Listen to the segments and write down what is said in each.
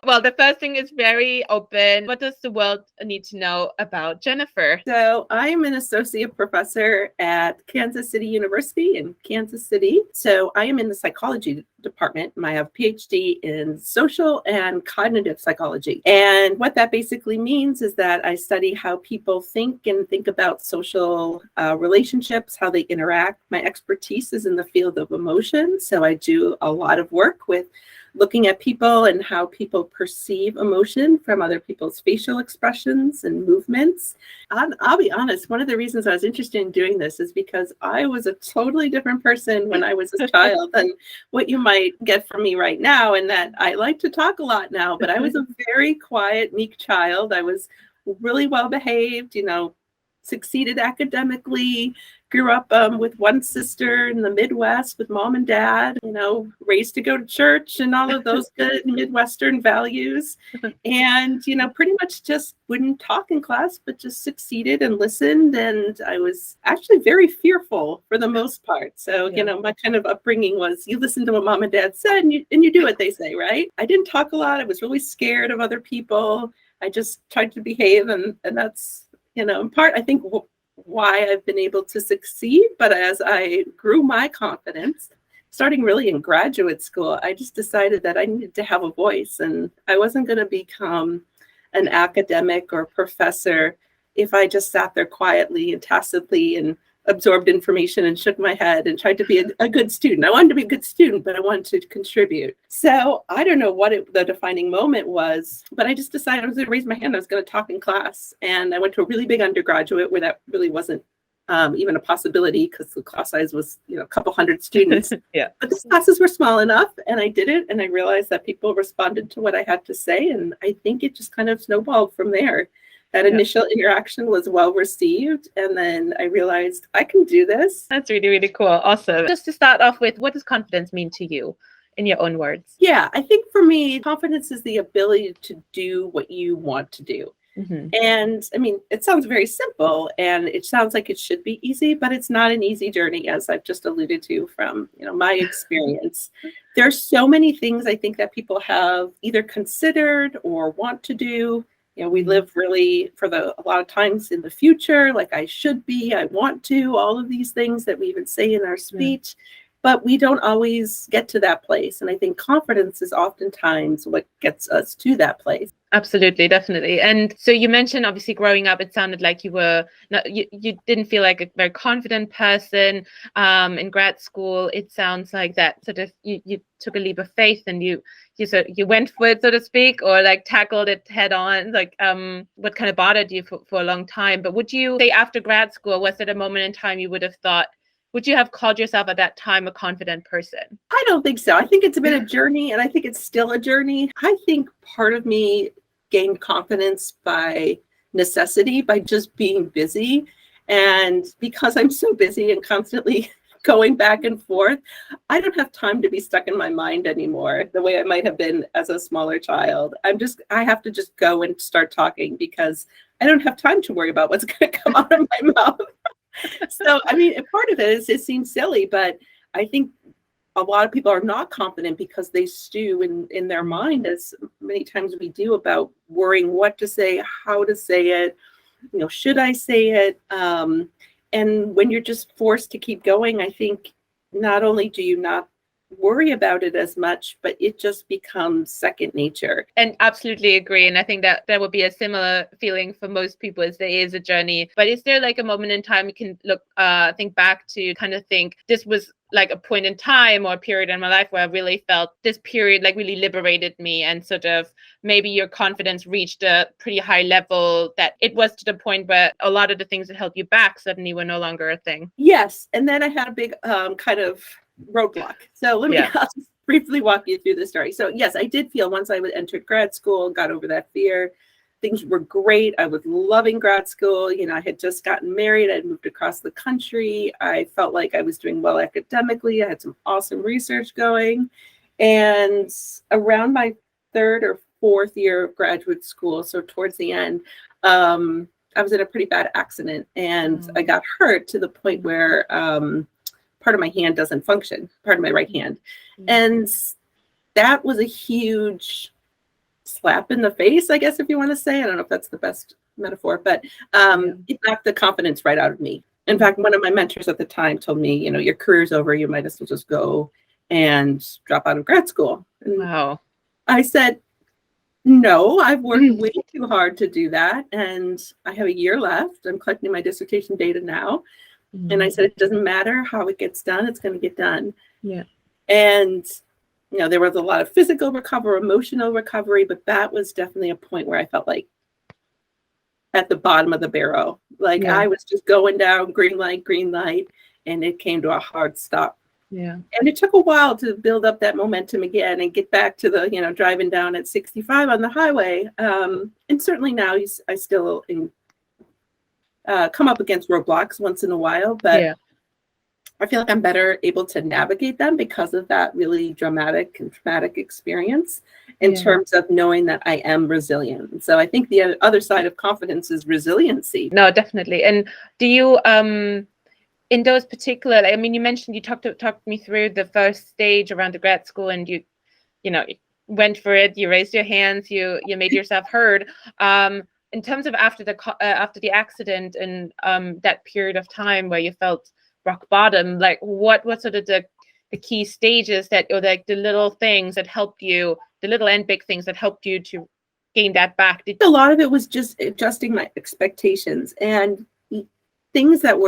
Well, the first thing is very open. What does the world need to know about Jennifer? So I'm an associate professor at Kansas City University in Kansas City. So I am in the psychology department. I have a PhD in social and cognitive psychology. And what that basically means is that I study how people think and think about social relationships, how they interact. My expertise is in the field of emotion. So I do a lot of work with looking at people and how people perceive emotion from other people's facial expressions and movements. I'll be honest, one of the reasons I was interested in doing this is because I was a totally different person when I was a child than what you might get from me right now, and that I like to talk a lot now, but I was a very quiet, meek child. I was really well behaved, succeeded academically, grew up with one sister in the Midwest with mom and dad, raised to go to church and all of those good Midwestern values. And, pretty much just wouldn't talk in class, but just succeeded and listened. And I was actually very fearful for the most part. So, my kind of upbringing was you listen to what mom and dad said and you do what they say, right? I didn't talk a lot. I was really scared of other people. I just tried to behave. And that's, in part, I think why I've been able to succeed. But as I grew my confidence, starting really in graduate school, I just decided that I needed to have a voice, and I wasn't going to become an academic or professor if I just sat there quietly and tacitly and absorbed information and shook my head and tried to be a good student. I wanted to be a good student, but I wanted to contribute. So I don't know what the defining moment was, but I just decided I was going to raise my hand. I was going to talk in class. And I went to a really big undergraduate where that really wasn't even a possibility because the class size was, a couple hundred students. Yeah. But the classes were small enough, and I did it. And I realized that people responded to what I had to say. And I think it just kind of snowballed from there. That initial interaction was well received. And then I realized I can do this. That's really, really cool. Awesome. Just to start off with, what does confidence mean to you in your own words? Yeah, I think for me, confidence is the ability to do what you want to do. Mm-hmm. And I mean, it sounds very simple and it sounds like it should be easy, but it's not an easy journey, as I've just alluded to from, my experience. There's so many things I think that people have either considered or want to do. We live really a lot of times in the future, like I should be, I want to, all of these things that we even say in our speech, but we don't always get to that place. And I think confidence is oftentimes what gets us to that place. Absolutely, definitely. And so you mentioned, obviously, growing up, it sounded like you were not, you didn't feel like a very confident person. In grad school, it sounds like that sort of you took a leap of faith and you went for it, so to speak, or like tackled it head on. Like what kind of bothered you for a long time. But would you say after grad school, was there a moment in time you would have thought, would you have called yourself at that time a confident person? I don't think so. I think it's been a journey, and I think it's still a journey. I think part of me gained confidence by necessity, by just being busy. And because I'm so busy and constantly going back and forth, I don't have time to be stuck in my mind anymore the way I might have been as a smaller child. I have to just go and start talking because I don't have time to worry about what's going to come out of my mouth. So, I mean, part of it is, it seems silly, but I think a lot of people are not confident because they stew in their mind, as many times we do, about worrying what to say, how to say it, should I say it? And when you're just forced to keep going, I think not only do you not worry about it as much, but it just becomes second nature. And absolutely agree. And I think that there would be a similar feeling for most people, as there is a journey. But is there like a moment in time you can think back to kind of think this was like a point in time or a period in my life where I really felt this period like really liberated me, and sort of maybe your confidence reached a pretty high level that it was to the point where a lot of the things that held you back suddenly were no longer a thing? Yes. And then I had a big kind of roadblock. So let me I'll just briefly walk you through the story. So yes, I did feel once I entered grad school, got over that fear, things were great. I was loving grad school. I had just gotten married. I'd moved across the country. I felt like I was doing well academically. I had some awesome research going. And around my third or fourth year of graduate school, so towards the end, I was in a pretty bad accident and I got hurt to the point where part of my hand doesn't function, part of my right hand. And that was a huge slap in the face, I guess, if you want to say. I don't know if that's the best metaphor, but it knocked the confidence right out of me. In fact, one of my mentors at the time told me, you know, your career's over. You might as well just go and drop out of grad school. And Wow. I said, no, I've worked way too hard to do that. And I have a year left. I'm collecting my dissertation data now. And I said, it doesn't matter how it gets done. It's going to get done. Yeah. And, you know, there was a lot of physical recovery, emotional recovery, but that was definitely a point where I felt like at the bottom of the barrel. Like I was just going down, green light, and it came to a hard stop. Yeah. And it took a while to build up that momentum again and get back to the, you know, driving down at 65 on the highway. And certainly now I still come up against roadblocks once in a while, but I feel like I'm better able to navigate them because of that really dramatic and traumatic experience in terms of knowing that I am resilient. And so I think the other side of confidence is resiliency. No, definitely. And do you, in those particular, I mean, you mentioned, you talked me through the first stage around the grad school, and you know, went for it, you raised your hands, you made yourself heard. In terms of after the accident and that period of time where you felt rock bottom, like what sort of the key stages that, or like the little things that helped you, the little and big things that helped you to gain that back? A lot of it was just adjusting my expectations and things that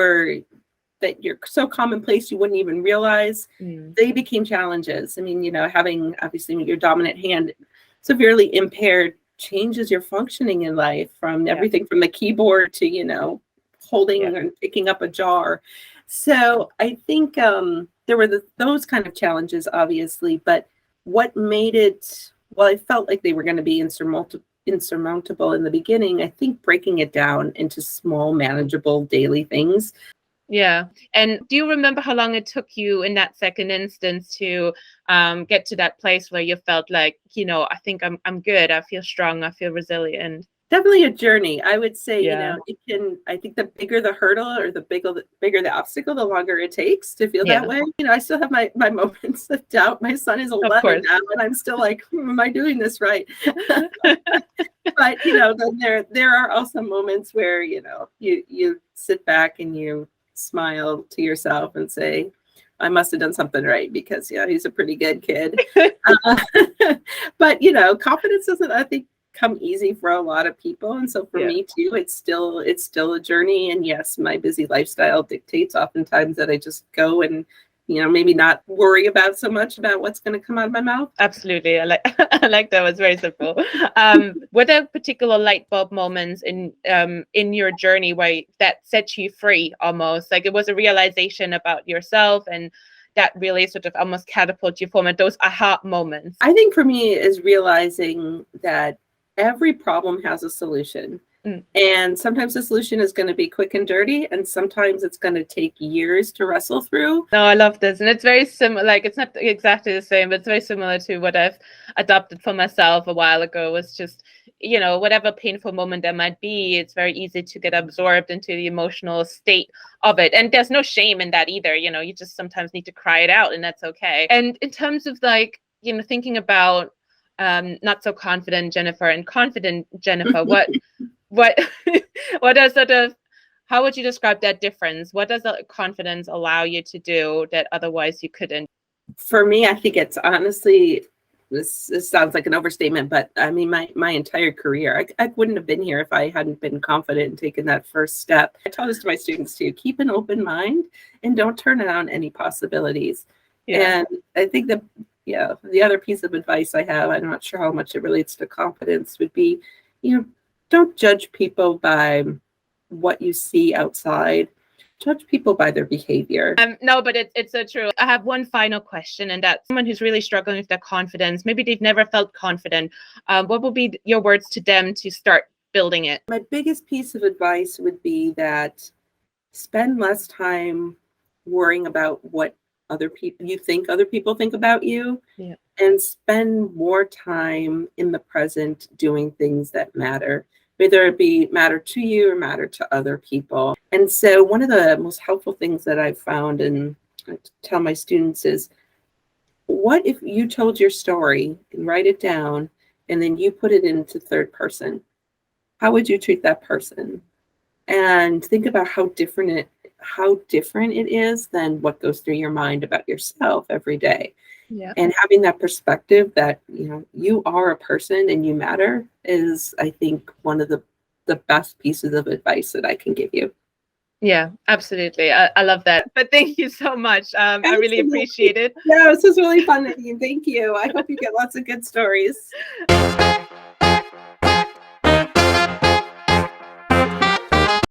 you're so commonplace you wouldn't even realize. They became challenges. I mean, you know, having obviously your dominant hand severely impaired changes your functioning in life, from everything from the keyboard to, you know, holding and picking up a jar. So I think there were those kind of challenges, obviously, but what made it, well, I felt like they were going to be insurmountable in the beginning. I think breaking it down into small, manageable daily things. Yeah. And do you remember how long it took you in that second instance to get to that place where you felt like, you know, I think I'm good, I feel strong, I feel resilient? Definitely a journey. I would say, you know, I think the bigger the hurdle or the bigger the obstacle, the longer it takes to feel that way. You know, I still have my moments of doubt. My son is 11 now, and I'm still like, am I doing this right? But, you know, then there are also moments where, you know, you sit back and you smile to yourself and say, I must have done something right, because, yeah, he's a pretty good kid. But, you know, confidence doesn't, I think, come easy for a lot of people. And so for me too, it's still a journey. And yes, my busy lifestyle dictates oftentimes that I just go and, you know, maybe not worry about so much about what's going to come out of my mouth. Absolutely. I like that. It was very simple. Were there particular light bulb moments in your journey where that set you free almost? Like it was a realization about yourself, and that really sort of almost catapulted you forward, those aha moments? I think for me is realizing that every problem has a solution. And sometimes the solution is going to be quick and dirty, and sometimes it's going to take years to wrestle through. No, I love this. And it's very similar, like it's not exactly the same, but it's very similar to what I've adopted for myself a while ago. Was just, you know, whatever painful moment there might be, it's very easy to get absorbed into the emotional state of it. And there's no shame in that either. You know, you just sometimes need to cry it out, and that's okay. And in terms of like, you know, thinking about not so confident Jennifer and confident Jennifer, what are sort of, how would you describe that difference? What does the confidence allow you to do that otherwise you couldn't? For me, I think it's honestly, this sounds like an overstatement, but I mean, my entire career, I wouldn't have been here if I hadn't been confident and taken that first step. I tell this to my students too: keep an open mind and don't turn down any possibilities. And I think that, the other piece of advice I have, I'm not sure how much it relates to confidence, would be, you know, don't judge people by what you see outside. Judge people by their behavior. No, but it's so true. I have one final question, and that's someone who's really struggling with their confidence. Maybe they've never felt confident. What would be your words to them to start building it? My biggest piece of advice would be that spend less time worrying about what other people think about you, and spend more time in the present doing things that matter, whether it be matter to you or matter to other people. And so one of the most helpful things that I've found, and I tell my students, is, what if you told your story and write it down and then you put it into third person, how would you treat that person? And think about how different it is than what goes through your mind about yourself every day. Yeah. And having that perspective that, you are a person and you matter is, I think, one of the best pieces of advice that I can give you. Yeah, absolutely. I love that. But thank you so much. I really Absolutely. appreciate it. Yeah, this was really fun, Nadine. Thank you. I hope you get lots of good stories.